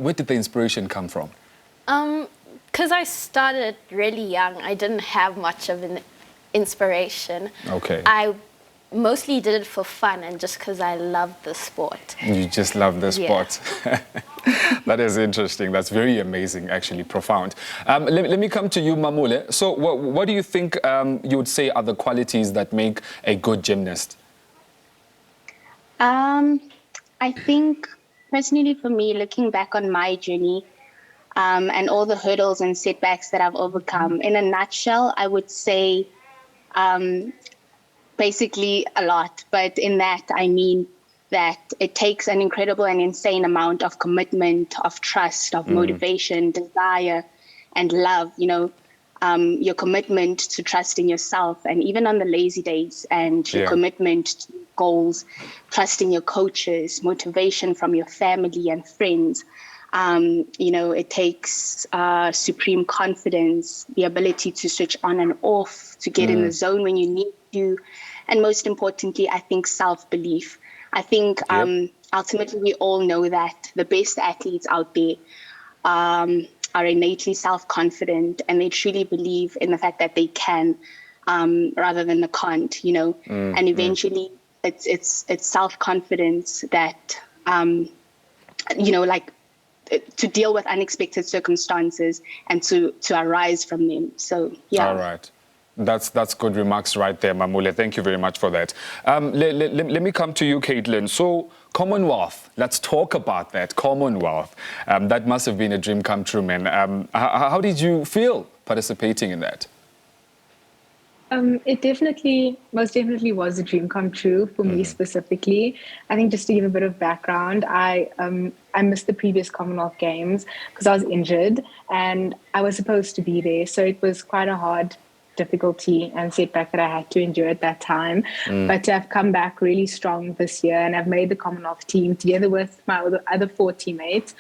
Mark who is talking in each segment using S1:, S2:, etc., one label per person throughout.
S1: where did the inspiration come from?
S2: Because I started really young, I didn't have much of an inspiration.
S1: Okay.
S2: I mostly did it for fun and just because I loved the sport.
S1: You just love the sport.
S2: Yeah.
S1: That is interesting. That's very amazing, actually, profound. Let me come to you, Mamule. So what do you think you would say are the qualities that make a good gymnast?
S3: I think, personally for me, looking back on my journey and all the hurdles and setbacks that I've overcome, in a nutshell, I would say basically a lot. But in that, I mean that it takes an incredible and insane amount of commitment, of trust, of motivation, desire, and love, your commitment to trusting yourself, and even on the lazy days, and your commitment to goals, trusting your coaches, motivation from your family and friends. It takes supreme confidence, the ability to switch on and off, to get in the zone when you need to, and most importantly, I think self-belief. I think ultimately we all know that the best athletes out there are innately self-confident, and they truly believe in the fact that they can rather than the can't, and eventually it's self-confidence that, to deal with unexpected circumstances and to arise from them. So, yeah.
S1: All right. That's good remarks right there, Mamule. Thank you very much for that. Let me come to you, Caitlin. So, Commonwealth, let's talk about that. Commonwealth. That must have been a dream come true, man. How did you feel participating in that?
S4: It most definitely was a dream come true for me specifically. I think just to give a bit of background, I missed the previous Commonwealth Games because I was injured and I was supposed to be there. So it was quite a hard difficulty and setback that I had to endure at that time. But I've come back really strong this year, and I've made the Commonwealth team together with my other 4 teammates,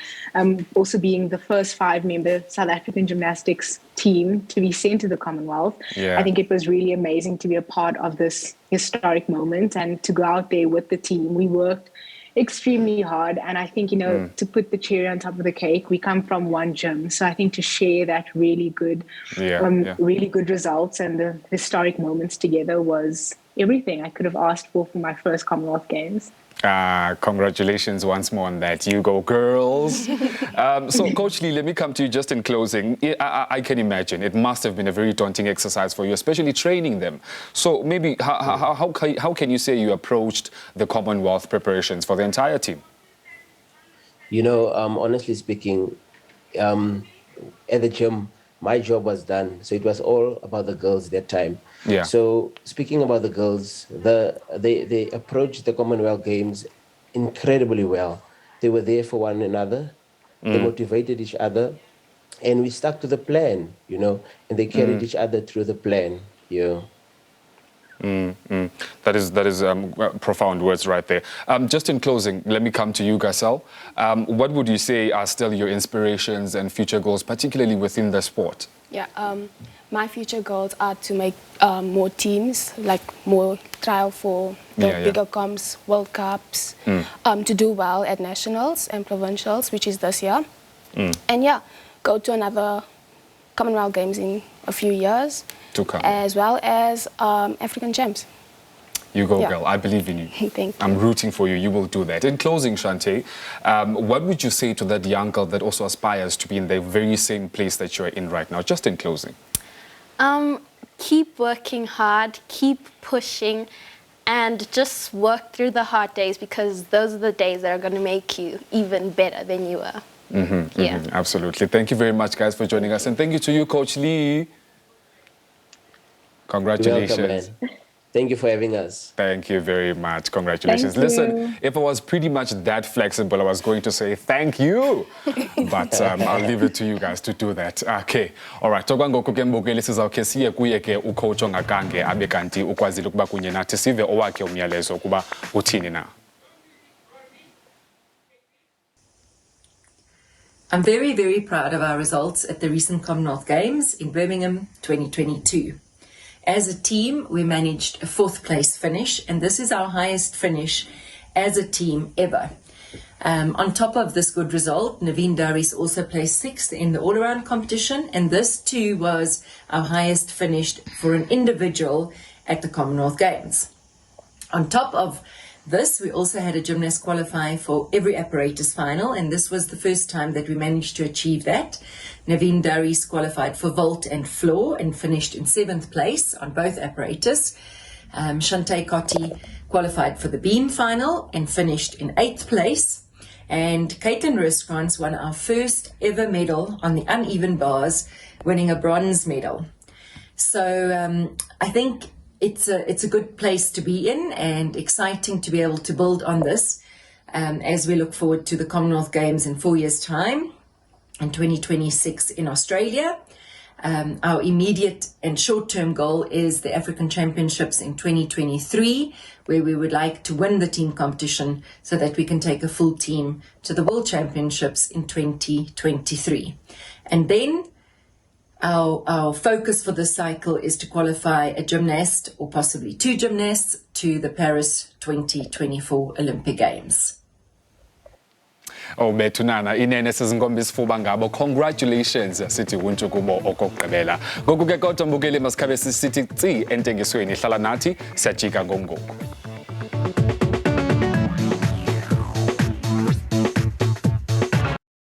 S4: also being the first 5-member South African gymnastics team to be sent to the Commonwealth. I think it was really amazing to be a part of this historic moment and to go out there with the team. We worked extremely hard, and I think to put the cherry on top of the cake, we come from one gym, so I think to share that really good really good results and the historic moments together was everything I could have asked for my first Commonwealth Games.
S1: Congratulations once more on that. You go, girls. So, Coach Lee, let me come to you just in closing. I can imagine it must have been a very daunting exercise for you, especially training them. So maybe how can you say you approached the Commonwealth preparations for the entire team?
S5: Honestly speaking, at the gym, my job was done. So it was all about the girls that time.
S1: Yeah.
S5: So speaking about the girls, they approached the Commonwealth Games incredibly well. They were there for one another. They motivated each other, and we stuck to the plan, and they carried each other through the plan.
S1: That is profound words right there. Just in closing, let me come to you, Gasel. What would you say are still your inspirations and future goals, particularly within the sport?
S6: Yeah, my future goals are to make more teams, like more trial for the bigger comps, World Cups, to do well at nationals and provincials, which is this year. And go to another Commonwealth Games in a few years.
S1: To come.
S6: As well as African Champs.
S1: You go, girl. I believe in you.
S6: Thank you.
S1: I'm rooting for you. You will do that. In closing, Shante, what would you say to that young girl that also aspires to be in the very same place that you're in right now? Just in closing.
S2: Keep working hard, keep pushing, and just work through the hard days, because those are the days that are going to make you even better than you are.
S1: Absolutely. Thank you very much, guys, for joining us. And thank you to you, Coach Lee. Congratulations.
S5: You're welcome, man. Thank you for having us.
S1: Thank you very much. Congratulations. Listen, if I was pretty much that flexible, I was going to say thank you. But I'll leave it to you guys to do that. Okay. All right. Tokwangoku ke mbukeli sizawukhe siye kuye ke ucoach ongakange abe kanti ukwazile ukuba kunye nathi sive owakhe umyalezo kuba uthini na.
S7: I'm very, very proud of our results at the recent Commonwealth Games in Birmingham 2022. As a team, we managed a 4th place finish, and this is our highest finish as a team ever. On top of this good result, Naveen Daris also placed 6th in the all-around competition, and this too was our highest finished for an individual at the Commonwealth Games. On top of this, we also had a gymnast qualify for every apparatus final, and this was the first time that we managed to achieve that. Naveen Daris qualified for vault and floor and finished in 7th place on both apparatus. Shante Kotti qualified for the beam final and finished in 8th place. And Caitlin Rooskrantz won our first ever medal on the uneven bars, winning a bronze medal. So I think it's a good place to be in and exciting to be able to build on this as we look forward to the Commonwealth Games in 4 years' time in 2026 in Australia. Our immediate and short-term goal is the African Championships in 2023, where we would like to win the team competition so that we can take a full team to the World Championships in 2023. And then our focus for this cycle is to qualify a gymnast or possibly 2 gymnasts to the Paris 2024 Olympic Games.
S1: Oh, bethunana inene sizinkomba isifuba ngabo. Congratulations sithi kuntsho kubo okugqibela. Ngoku ke kodwa mbukeli masikhabe sisithi tsi entengisweni hlala nathi siyajika ngomgogo.